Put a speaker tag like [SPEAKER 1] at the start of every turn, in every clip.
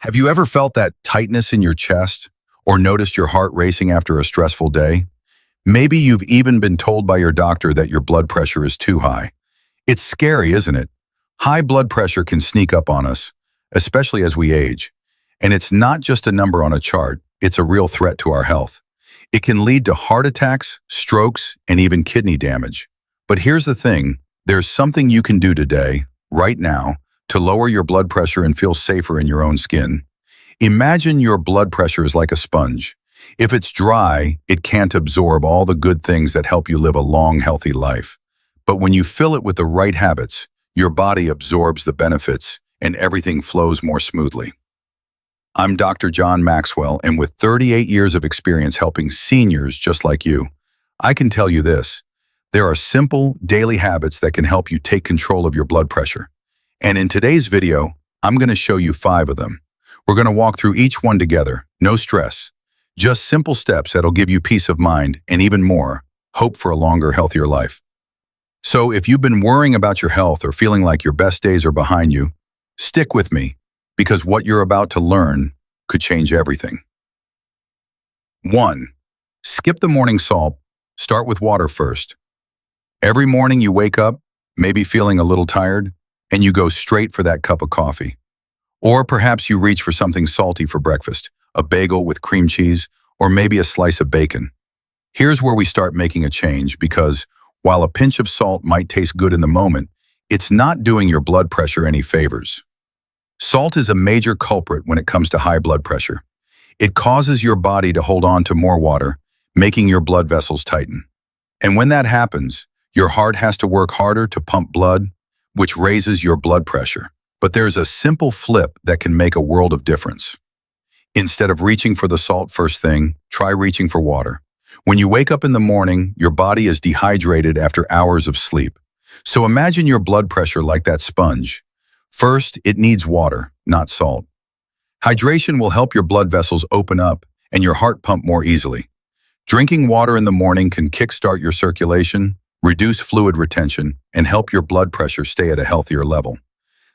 [SPEAKER 1] Have you ever felt that tightness in your chest or noticed your heart racing after a stressful day? Maybe you've even been told by your doctor that your blood pressure is too high. It's scary, isn't it? High blood pressure can sneak up on us, especially as we age. And it's not just a number on a chart, it's a real threat to our health. It can lead to heart attacks, strokes, and even kidney damage. But here's the thing, there's something you can do today, right now, to lower your blood pressure and feel safer in your own skin. Imagine your blood pressure is like a sponge. If it's dry, it can't absorb all the good things that help you live a long, healthy life. But when you fill it with the right habits, your body absorbs the benefits and everything flows more smoothly. I'm Dr. John Maxwell, and with 38 years of experience helping seniors just like you, I can tell you this. There are simple, daily habits that can help you take control of your blood pressure. And in today's video, I'm going to show you 5 of them. We're going to walk through each one together, no stress. Just simple steps that'll give you peace of mind and even more, hope for a longer, healthier life. So if you've been worrying about your health or feeling like your best days are behind you, stick with me, because what you're about to learn could change everything. 1. Skip the morning salt. Start with water first. Every morning you wake up, maybe feeling a little tired, and you go straight for that cup of coffee. Or perhaps you reach for something salty for breakfast, a bagel with cream cheese, or maybe a slice of bacon. Here's where we start making a change, because while a pinch of salt might taste good in the moment, it's not doing your blood pressure any favors. Salt is a major culprit when it comes to high blood pressure. It causes your body to hold on to more water, making your blood vessels tighten. And when that happens, your heart has to work harder to pump blood, which raises your blood pressure. But there's a simple flip that can make a world of difference. Instead of reaching for the salt first thing, try reaching for water. When you wake up in the morning, your body is dehydrated after hours of sleep. So imagine your blood pressure like that sponge. First, it needs water, not salt. Hydration will help your blood vessels open up and your heart pump more easily. Drinking water in the morning can kickstart your circulation, reduce fluid retention, and help your blood pressure stay at a healthier level.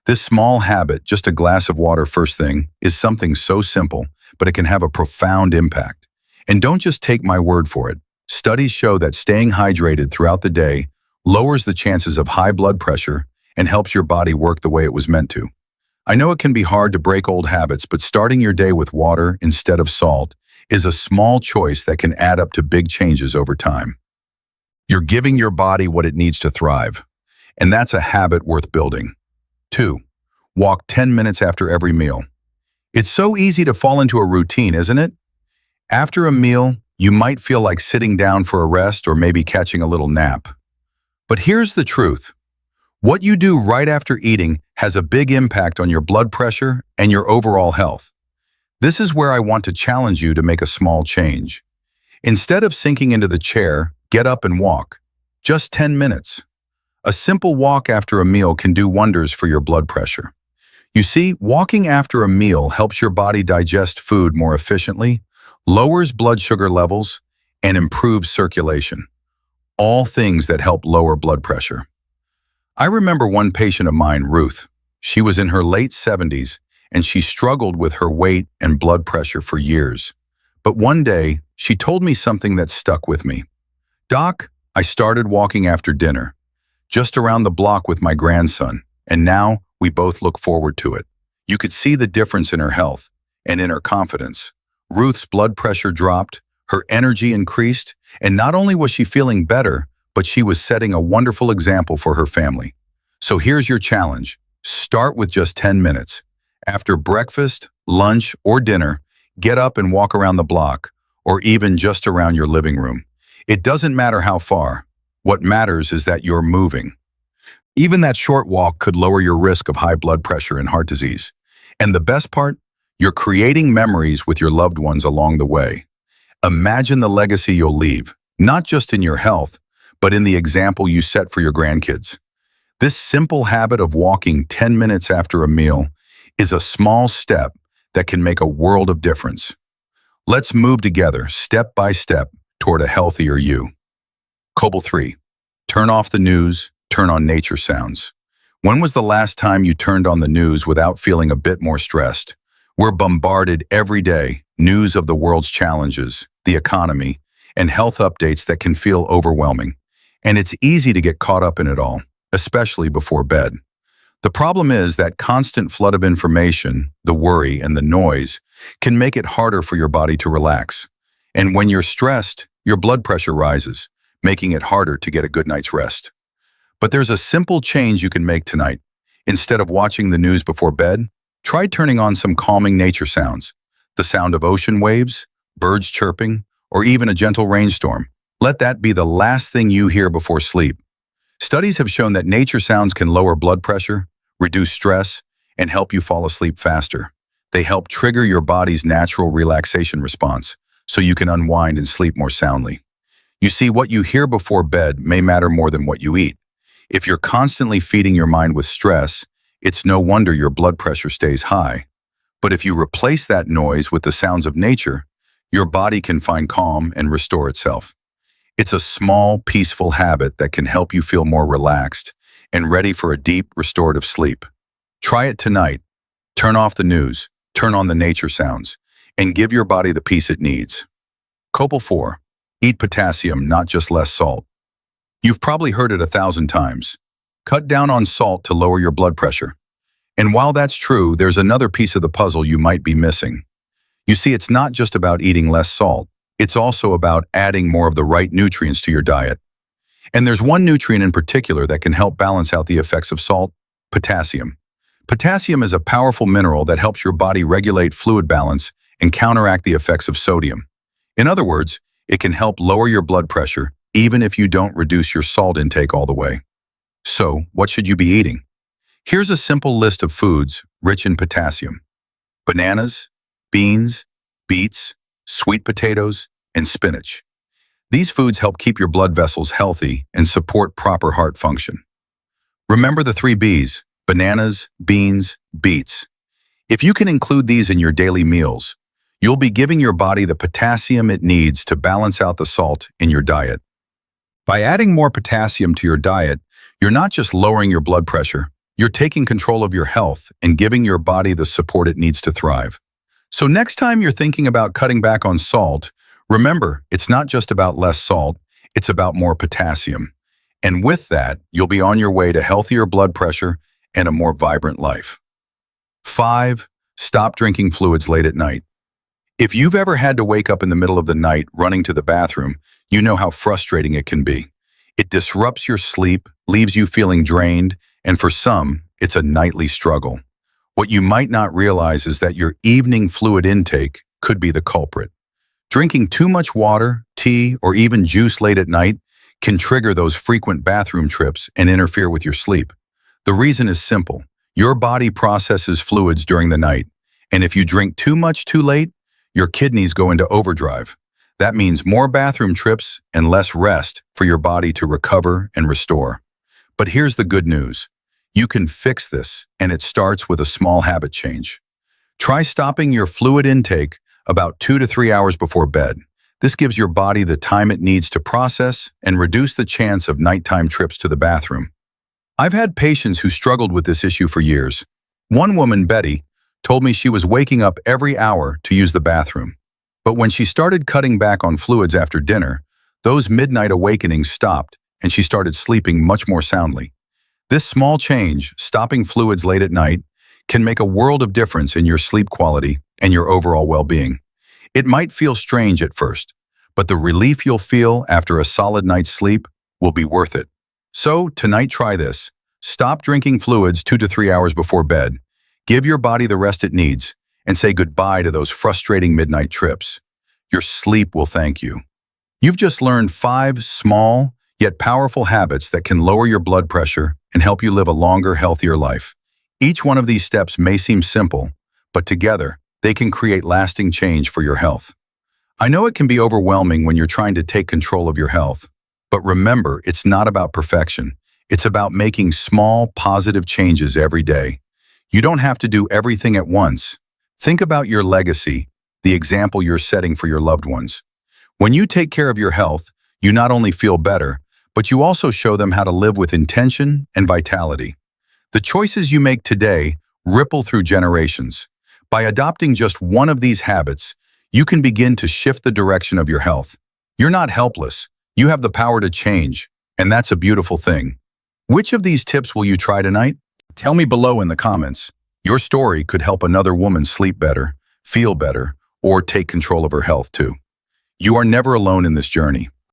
[SPEAKER 1] This small habit, just a glass of water first thing, is something so simple, but it can have a profound impact. And don't just take my word for it. Studies show that staying hydrated throughout the day lowers the chances of high blood pressure and helps your body work the way it was meant to. I know it can be hard to break old habits, but starting your day with water instead of salt is a small choice that can add up to big changes over time. You're giving your body what it needs to thrive, and that's a habit worth building. 2. Walk 10 minutes after every meal. It's so easy to fall into a routine, isn't it? After a meal, you might feel like sitting down for a rest or maybe catching a little nap. But here's the truth. What you do right after eating has a big impact on your blood pressure and your overall health. This is where I want to challenge you to make a small change. Instead of sinking into the chair, get up and walk. Just 10 minutes. A simple walk after a meal can do wonders for your blood pressure. You see, walking after a meal helps your body digest food more efficiently, lowers blood sugar levels, and improves circulation. All things that help lower blood pressure. I remember one patient of mine, Ruth. She was in her late 70s, and she struggled with her weight and blood pressure for years. But one day, she told me something that stuck with me. "Doc, I started walking after dinner, just around the block with my grandson, and now we both look forward to it." You could see the difference in her health and in her confidence. Ruth's blood pressure dropped, her energy increased, and not only was she feeling better, but she was setting a wonderful example for her family. So here's your challenge. Start with just 10 minutes. After breakfast, lunch, or dinner, get up and walk around the block, or even just around your living room. It doesn't matter how far. What matters is that you're moving. Even that short walk could lower your risk of high blood pressure and heart disease. And the best part? You're creating memories with your loved ones along the way. Imagine the legacy you'll leave, not just in your health, but in the example you set for your grandkids. This simple habit of walking 10 minutes after a meal is a small step that can make a world of difference. Let's move together, step by step, toward a healthier you. Couple 3. Turn off the news, turn on nature sounds. When was the last time you turned on the news without feeling a bit more stressed? We're bombarded every day, news of the world's challenges, the economy, and health updates that can feel overwhelming. And it's easy to get caught up in it all, especially before bed. The problem is that constant flood of information, the worry and the noise, can make it harder for your body to relax. And when you're stressed, your blood pressure rises, making it harder to get a good night's rest. But there's a simple change you can make tonight. Instead of watching the news before bed, try turning on some calming nature sounds. The sound of ocean waves, birds chirping, or even a gentle rainstorm. Let that be the last thing you hear before sleep. Studies have shown that nature sounds can lower blood pressure, reduce stress, and help you fall asleep faster. They help trigger your body's natural relaxation response, so you can unwind and sleep more soundly. You see, what you hear before bed may matter more than what you eat. If you're constantly feeding your mind with stress, it's no wonder your blood pressure stays high. But if you replace that noise with the sounds of nature, your body can find calm and restore itself. It's a small, peaceful habit that can help you feel more relaxed and ready for a deep, restorative sleep. Try it tonight. Turn off the news, turn on the nature sounds, and give your body the peace it needs. Couple 4. Eat potassium, not just less salt. You've probably heard it 1,000 times. Cut down on salt to lower your blood pressure. And while that's true, there's another piece of the puzzle you might be missing. You see, it's not just about eating less salt. It's also about adding more of the right nutrients to your diet. And there's one nutrient in particular that can help balance out the effects of salt: potassium. Potassium is a powerful mineral that helps your body regulate fluid balance and counteract the effects of sodium. In other words, it can help lower your blood pressure even if you don't reduce your salt intake all the way. So, what should you be eating? Here's a simple list of foods rich in potassium: bananas, beans, beets, sweet potatoes, and spinach. These foods help keep your blood vessels healthy and support proper heart function. Remember the 3 B's: bananas, beans, beets. If you can include these in your daily meals, you'll be giving your body the potassium it needs to balance out the salt in your diet. By adding more potassium to your diet, you're not just lowering your blood pressure, you're taking control of your health and giving your body the support it needs to thrive. So next time you're thinking about cutting back on salt, remember, it's not just about less salt, it's about more potassium. And with that, you'll be on your way to healthier blood pressure and a more vibrant life. 5. Stop drinking fluids late at night. If you've ever had to wake up in the middle of the night running to the bathroom, you know how frustrating it can be. It disrupts your sleep, leaves you feeling drained, and for some, it's a nightly struggle. What you might not realize is that your evening fluid intake could be the culprit. Drinking too much water, tea, or even juice late at night can trigger those frequent bathroom trips and interfere with your sleep. The reason is simple. Your body processes fluids during the night, and if you drink too much too late, your kidneys go into overdrive. That means more bathroom trips and less rest for your body to recover and restore. But here's the good news. You can fix this, and it starts with a small habit change. Try stopping your fluid intake about 2 to 3 hours before bed. This gives your body the time it needs to process and reduce the chance of nighttime trips to the bathroom. I've had patients who struggled with this issue for years. One woman, Betty, told me she was waking up every hour to use the bathroom. But when she started cutting back on fluids after dinner, those midnight awakenings stopped and she started sleeping much more soundly. This small change, stopping fluids late at night, can make a world of difference in your sleep quality and your overall well-being. It might feel strange at first, but the relief you'll feel after a solid night's sleep will be worth it. So, tonight try this. Stop drinking fluids 2 to 3 hours before bed. Give your body the rest it needs, and say goodbye to those frustrating midnight trips. Your sleep will thank you. You've just learned 5 small, yet powerful habits that can lower your blood pressure and help you live a longer, healthier life. Each one of these steps may seem simple, but together, they can create lasting change for your health. I know it can be overwhelming when you're trying to take control of your health, but remember, it's not about perfection. It's about making small, positive changes every day. You don't have to do everything at once. Think about your legacy, the example you're setting for your loved ones. When you take care of your health, you not only feel better, but you also show them how to live with intention and vitality. The choices you make today ripple through generations. By adopting just one of these habits, you can begin to shift the direction of your health. You're not helpless. You have the power to change, and that's a beautiful thing. Which of these tips will you try tonight? Tell me below in the comments. Your story could help another woman sleep better, feel better, or take control of her health too. You are never alone in this journey.